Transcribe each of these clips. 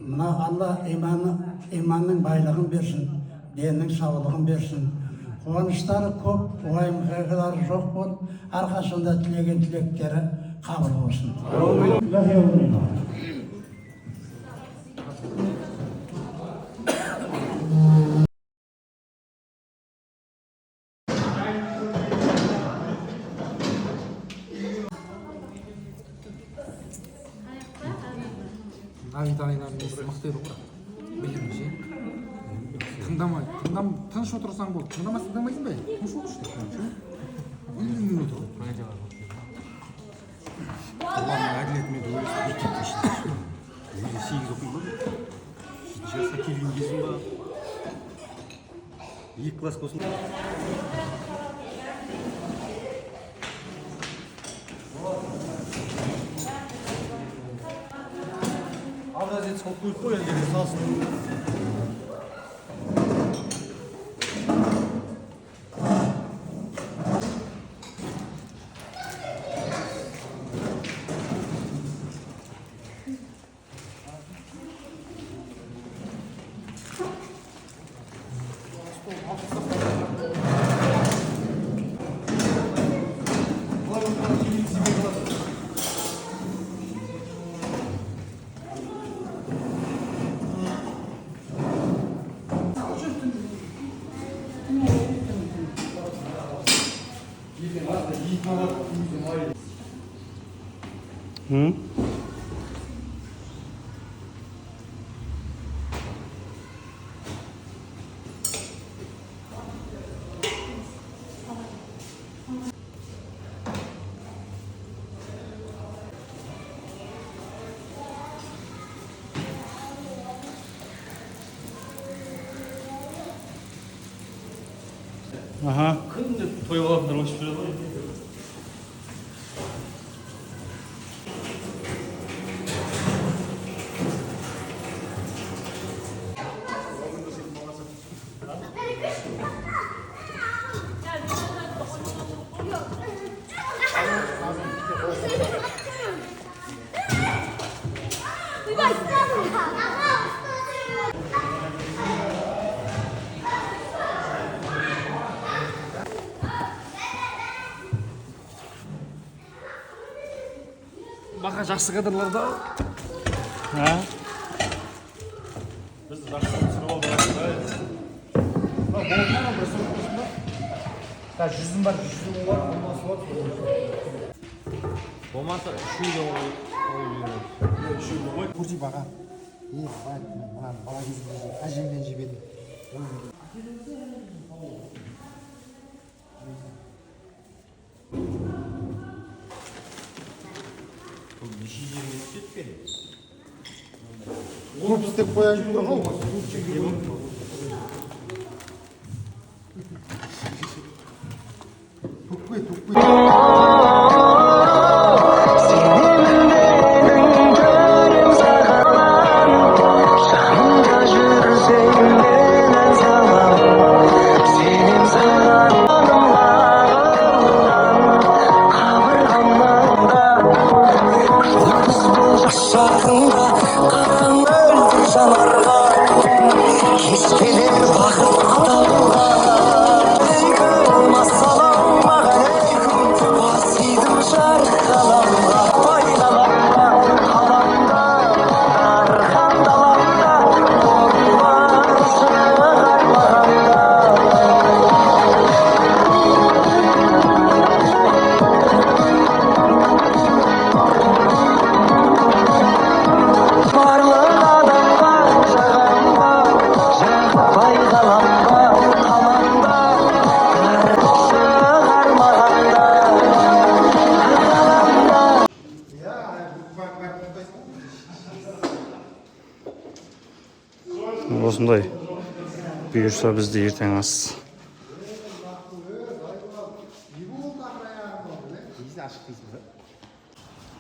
Мына Алла иманның байлығын берсін, деннің саулығын берсін. Қуаныштары көп, уайым-қайғылары жоқ болып, әрқашанда тілеген тілектері қабыл болсын. Авиталинан несі мықты еді ғой, білемін ше. Тыныш отырсаң болды. Тыңдамасың тыңдамайсың ба? Тыныш отыр işte. Үнмен отыр. Allah'ın әділетімен төбелесіп мектепте ішінде. Өзі 8 оқиды ғой. 7 жасқа келген кезім ба. 2 класс болсын. Образец қылып қойып қой енді салсын. Aha. 근데 도요가 그러고 싶어요. Бақа жақсы кадрларда. Biz жақсы түсіріп алдық. Болмаған бір сұрақ болсын ба? Та 100-ім бар, 100-ім бар, болмасы бар. Болмаса үшеуді қойып үшеуді қойып. Көрсей баға. Бала кезімде әжемден жебедім. Неше жерге түседі бе? Grup istep koyayım da o. Осындай бұйырса бізде ертең ас.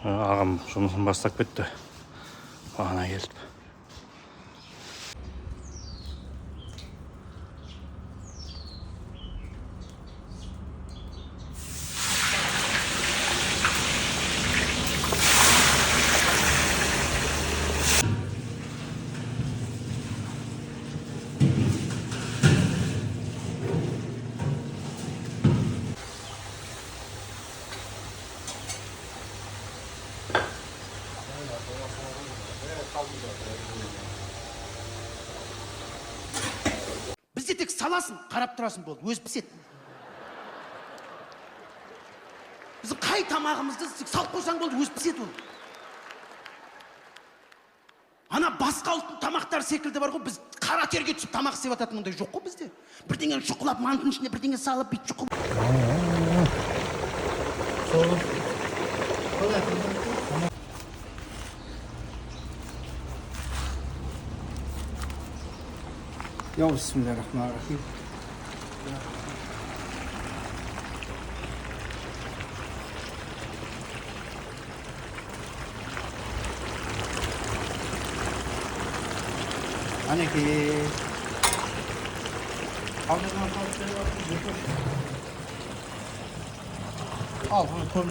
Ағам жұмысын бастап кетті. Бағана келіп. Бізде тек саласын, қарап тұрасың болды, өз пісет. Біздің қай тамағымызды салып қойсаң болды, өз пісет ол. Ана басқа ұлттың тамақтары секілді бар ғой, біз қара терге түсіп тамақ істеп ататын ондай жоқ қой бізде. Бірдеңені шұқылап, мантының ішіне бірдеңе салып, бүйт шұқылап. Ya Bismillahirrahmanirrahim. Anneki. Al bunu koy.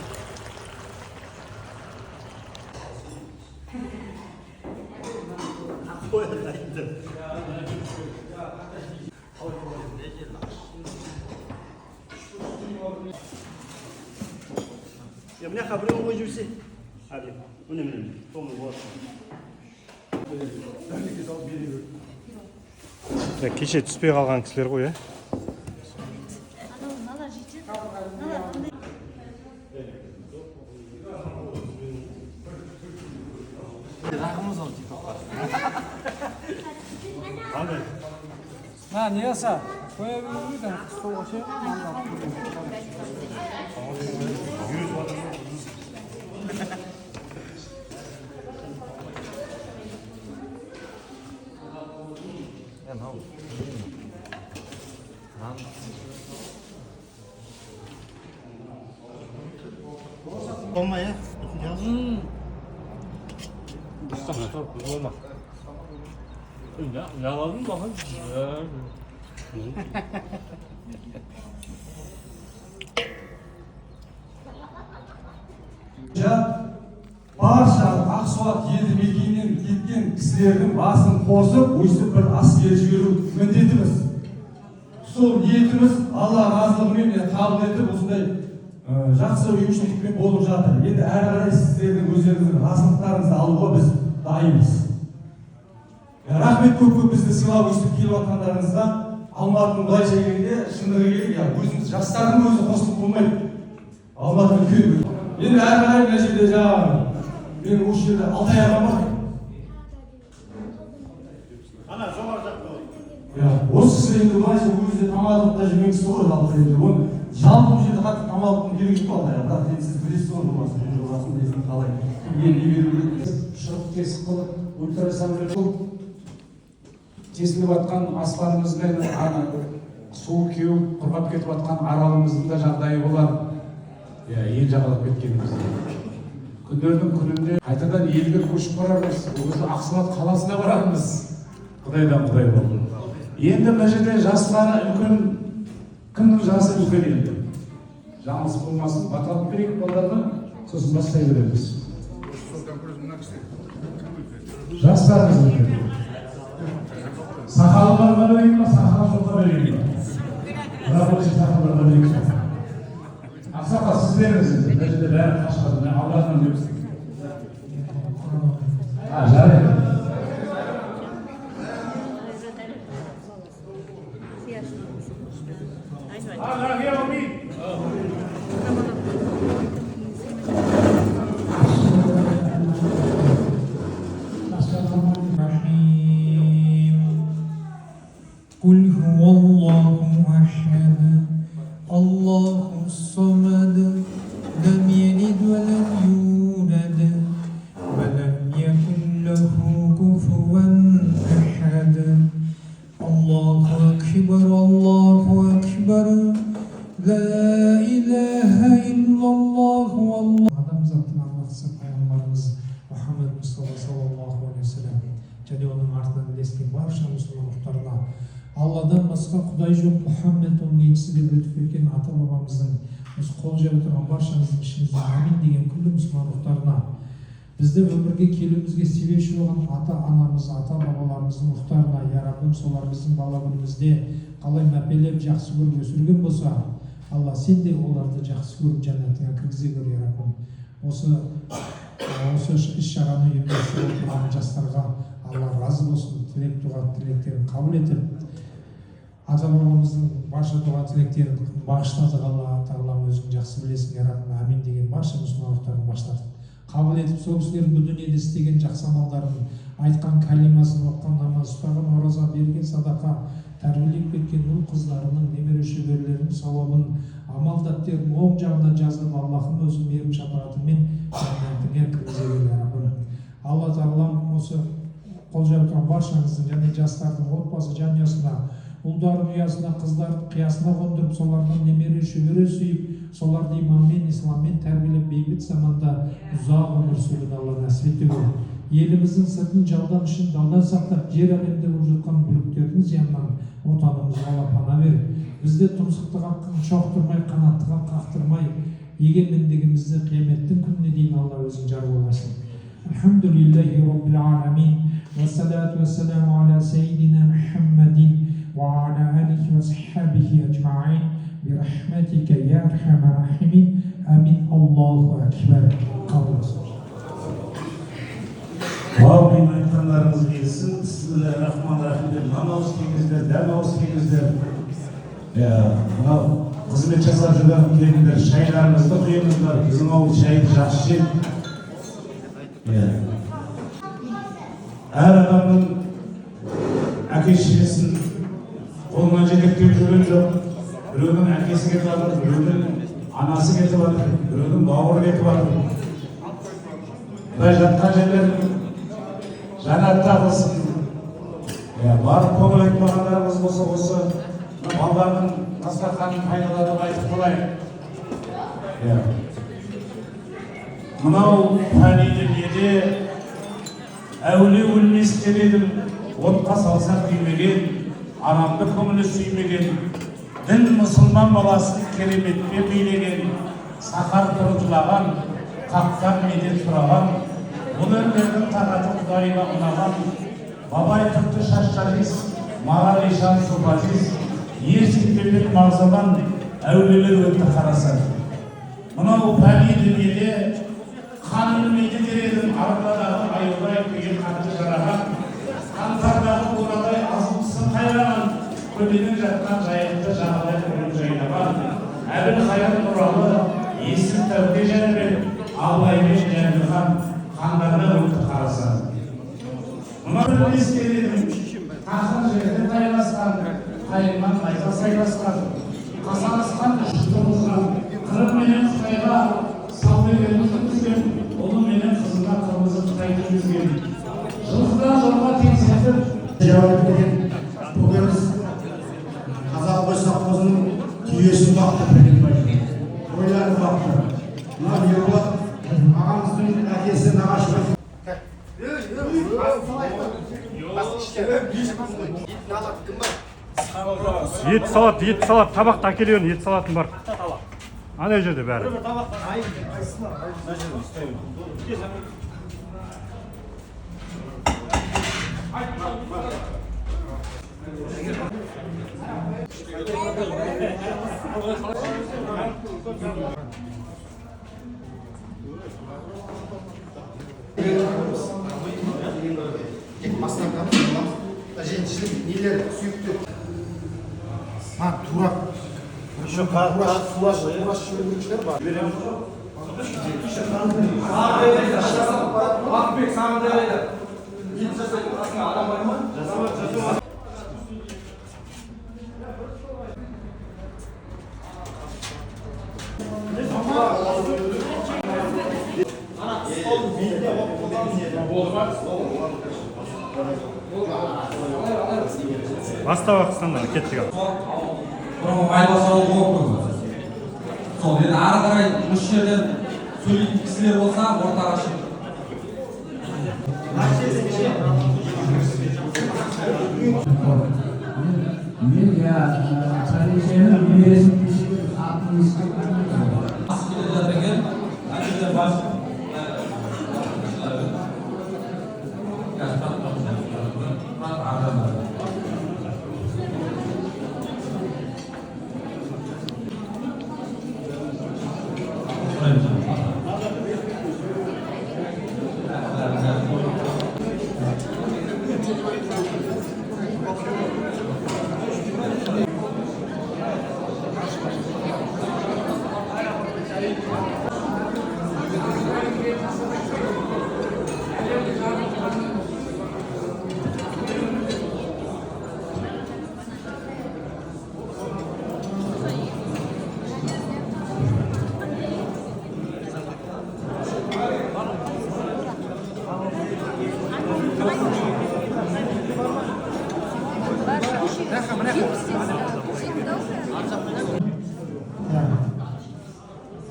Ya mene xabri o'g'il жүрсе. Hadi, mene. To'g'ri bor. Кеше түспей қалған кісілер ғой, Ha, niyasa? Koya bilmiyorum. Soğuk şey. Olma ya. Olma. Ne alalım bakın. Barша Ақсуат елді мекенінен кеткен кісілердің басын қосып, өйстіп бір ас беріп жіберу міндетіміз. Сол ниетіміз Алла разылығымен қабыл етіп, осындай жақсы ұйымшылдықпен болып жатыр. Енді әрі қарай сіздердің өздеріңіздің разылықтарыңызды алуға біз дайынбыз. Рахмет көп бізді сыйлап өйстіп келіп жатқандарыңызға. Алматының былайша келгенде шындығы керек, өзіміз жастардың өзі қосылып болмайды. Алматы үлкен. Енді әрі қарай мына жерде жаңағы мен осы жерде Алтай ағам бар. Ана жоғары жақта. Осы кісі енді былайша өзі тамадылықта жүрген кісі ғой Алтай енді. Оны жалпы бұл жерде қатты тамадылықтың керегі жоқ Алтай ағам. Бірақ енді сіз білесіз ғой болмаса жүрген жобасын білесің қалай. Кімге не беру керек. Шығып тесік қылып, ультрасамолет тесіліп жатқан аспанымыз бен суы кеуіп құрғап кетіп жатқан аралымыздың да жағдайы болар. Ел жағалап кеткеніміз. Күндердің күнінде қайтадан елге көшіп барармыз. Ол кезде Ақсуат қаласына барармыз. Құдайдан құдай болды. Енді мына жерде жастары үлкен, кімнің жасы үлкен енді. Жаңылыс болмасын, баталып берейік балаларға, сосын бастай береміз. Жастарымыз үлкен. Сақалы барға берейін ба, сақалы жоққа берейін ба? Бірақ ол үшін сақалы барға берейін ба? Ақсақал сіз беріңіз енді, мына жерде бәрі қашқады, мен алғаннан беріңіз. Жарайды. قل هو الله أحد الله الصمد لم يلد ولم يولد ولم يكن له كفوا أحد الله أكبر لا إله إلا الله والله адамзаттың аңлақсы пайғамбарымыз Мұхаммед Мұстафа саллаллаху алейхи вассалам және оның артынан ілескен барша мұсылман мұхтарына Алладан басқа Құдай жоқ, Мұхаммед оның елшісі деп өтіп кеткен ата бабамыздың осы қол жайып отырған баршамыздың ішімізде амин деген күллі мұсылман мұхтарына бізді өмірге келуімізге себепші болған ата анамыз, ата бабаларымыздың мұхтарына, я Раббым, солар біздің бала күнімізде қалай мәпелеп жақсы көріп өсірген болса, Алла сен де оларды жақсы көріп жәннатыңа кіргізе көр, я Раббым. Осы осы іс-шараны ұйымдастырып отырған жастарға Алла разы болсын, тілек дұға тілектерін қабыл етіп, ата бабамыздың барша дұға тілектерін бағыштадық. Алла тағалам өзің жақсы білесің, я Раббым, амин деген барша мұсылмандықтарын баштатып қабыл етіп, сол кісілердің бұл дүниеде істеген жақсы амалдарын, айтқан кәлимасын, оқыған намаз, ұстаған ораза, берген садақа, тәрбиелеп кеткен ұл қыздарының, немере шөберелерінің сауабын, амал дәптерін оң жағына жазып, Аллахым өзі мейірім шапағатымен жәннатыңа кіргізе бер, я Раббым. Алла тағалам осы қол жайып тұрған баршаңыздың және жастардың отбасы жанұясына, ұлдардың ұясына, қыздардың қиясына қондырып, солардан немере шөбере сүйіп, соларды иманмен, исламмен тәрбиелеп, бейбіт заманда ұзақ өмір сүруді Алла нәсіп ете гөр. Еліміздің сыртын жалдан үшін далдан сақтап, жер әлемде болып жатқан бүліктердің зиянынан отанымызға Алла пана бер. Бізді тұмсықты қаққан шоқтырмай, қанаттыға қақтырмай, егемендігімізді қияметтің күніне дейін Алла өзің жар боласын. Алхамдулиллахи Rabbil аламин. Вассалату вассаламу аля сайидина Мухаммадин ва аля алихи ва сахбихи аджмаин бирахматика я архамар рахимин. Амин. Аллаху акбар. Қабыл болсын. Бауырмен айтқандарыңыз келсін. Бисмиллахир-рахманир-рахим деп намаз келіңіздер, дәм ауыз келіңіздер. Мынау қызмет жасап жүрген келіңдер, шайларыңызды құйыңыздар. Біздің ауыл шайды жақсы жейді. Әр адамның әке-шешесін қолынан жетектеп жүрген жоқ. Біреудің әкесі кетіп жатыр, біреудің анасы кетіп жатыр, біреудің бауыры кетіп жатыр. Құдай жатқан жерлерін жәннатта қылсын. Барып көңіл айтпағандарымыз болса осы балалардың дастарханын пайдаланып айтып қалайық. Мынау фәни дүниеде әуле өлмес деп едім, отқа салсақ күймеген, анамды көңілі сүймеген, дін мұсылман баласын кереметпе билеген, сахар тұрып жылаған, қаққан медет сұраған, бұл өңірдің тағаты Құдайға ұнаған, бабай түркі шашшарис, мағар ишан субазис, ерсетпепет мағзаман, әулелер өтті қарасан. Мынау фәни дүниеде қан өлмейді дередім, арқадағы аюдай күйе қатты жараған, қаңтардағы бурадай азылысын қайраған, көлденең жатқан жайықты жағалай көріп жайнаған, Әбілқайыр туралы есім тәуке жәнібек, Абылаймен Жәнібек хандарына өтті қарасан. Мына өлмес дередім, тақыр жерде тайласқан, қайырман найза сайласқан, қасарысқан үшті бұзған, қырық менен Қытайға саудагерлік жүрген, ұлы менен қызына қырмызы Қытайда жүрген. Жылқыдан жолға теңсетіп жауап берген көкеміз қазақ қойсаққозының түйесін бақты Пәленбай. Ойларын бақты. Мына Ерболат ағамыздың әкесі Нағашыбай. ет салат, табақта әкелген ет салатын бар. Ана жерде бәрі. Женшілік нелер сүйікті. Турап. Еще фураж жүргіншілер бар. Ақбек Самандайда ет жасайтын қасыңа адам бар ма? Жасамады. Бастап ақсандар кеттік ал. Бұрынғы майласауы болып сол енді ары қарай осы жерден сөйлейтін кісілер болса ортаға шығып. Мен Сәлешенің немересін атын ескертіп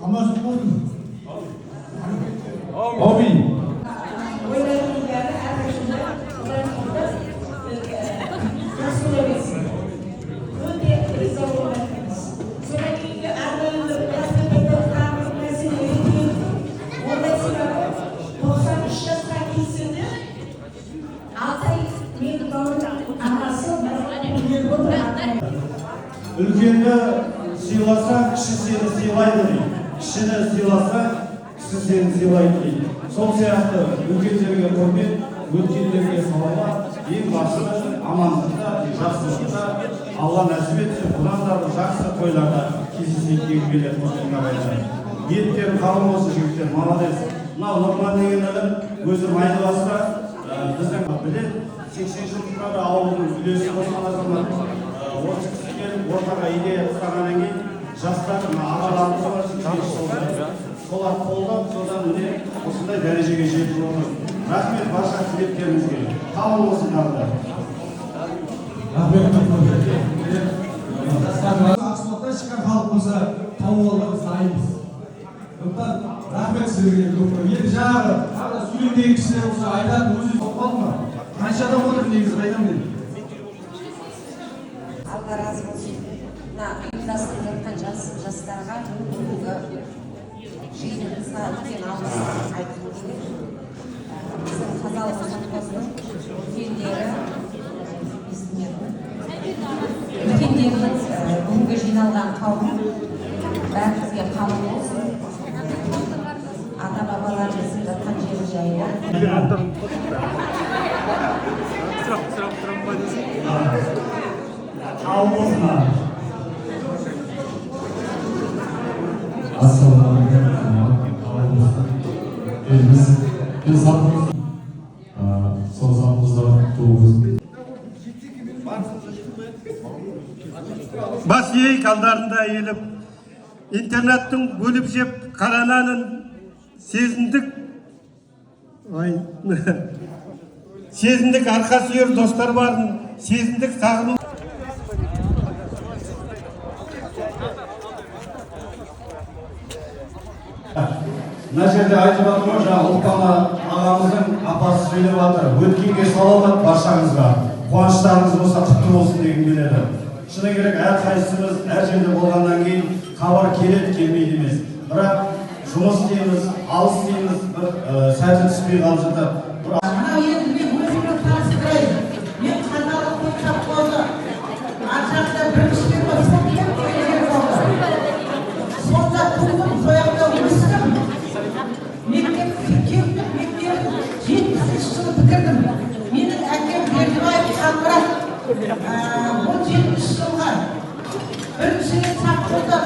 Amazon oldu. Abi. Үлкенді сыйласа, кіші сені сыйлайды дейді. Кішіні сыйласа, кіші сені сыйлайды дейді. Сол сияқты үлкендерге құрмет, өткендерге салауат, ең басты амандықта, жақсылықта, Алла нәсіп етсе, бұдан да жақсы тойларда кездесейік дегім келеді осының ағайындар. Ниеттерің қабыл болсын жігіттер, молодец. Мынау Нұрман деген інім өзі Майдыбасқа біздің білет 80 жылдықтағы ауылдың үлесі болған азамат. Осы кісі келіп ортаға идея ұстағаннан кейін жастар ағаларымыз бар 85 жылда солар қолдап содан міне осындай дәрежеге жетіп отыр. Рахмет барша қызметкерімізге. Қабыл болсын тағы. Ақсуаттан шыққан халқымызды тауып алуға дайынбыз. Сондықтан рахмет сіздерге көп. Енді жаңағы сөйлемдегі кісілер болса айтатын өзі тоқпалды ма? Қанша адам отыр негізі қайдан біледі? Алла разы болсын. Мына ұйымдастырып жатқан жастарға бүгінгі жиынымызға үлкен алғыс айтқым келеді. Біздің қазалы совхозының үлкендеріміз бүгінгі жиналған қауым бәрімізге қабыл болсын. Ата бабаларымыздың жатқан жері жайы. Бас ейік алдарында еліп, интернеттің бөліп жеп қарананын сезіндік, сезіндік арқа сүйер достар барын, сезіндік сағыну. Мына жерде айтып жатыр ғой, жаңа Ұлпана ағамыздың апасы сөйлеп жатыр. Өткенге салауат баршаңызға. Қуаныштарыңыз болса құтты болсын дегім келеді. Шыны керек, әрқайсымыз әр жерде болғаннан кейін хабар келеді, келмейді емес. Бірақ жұмыс дейміз, алыс дейміз, бір сәті түспей қалып жатыр. Мынау енді мен өзімді таныстырайын. Мен қаналы қойсап болды. Ар жақта бірінші болсам, ең келген болды. Сонда туылып, сояқта өстім. Мектеп 70 жылы бітірдім. Менің әкем Бердібаев Қамбарат. Бұл 70 жылға бірінші рет Саққұлда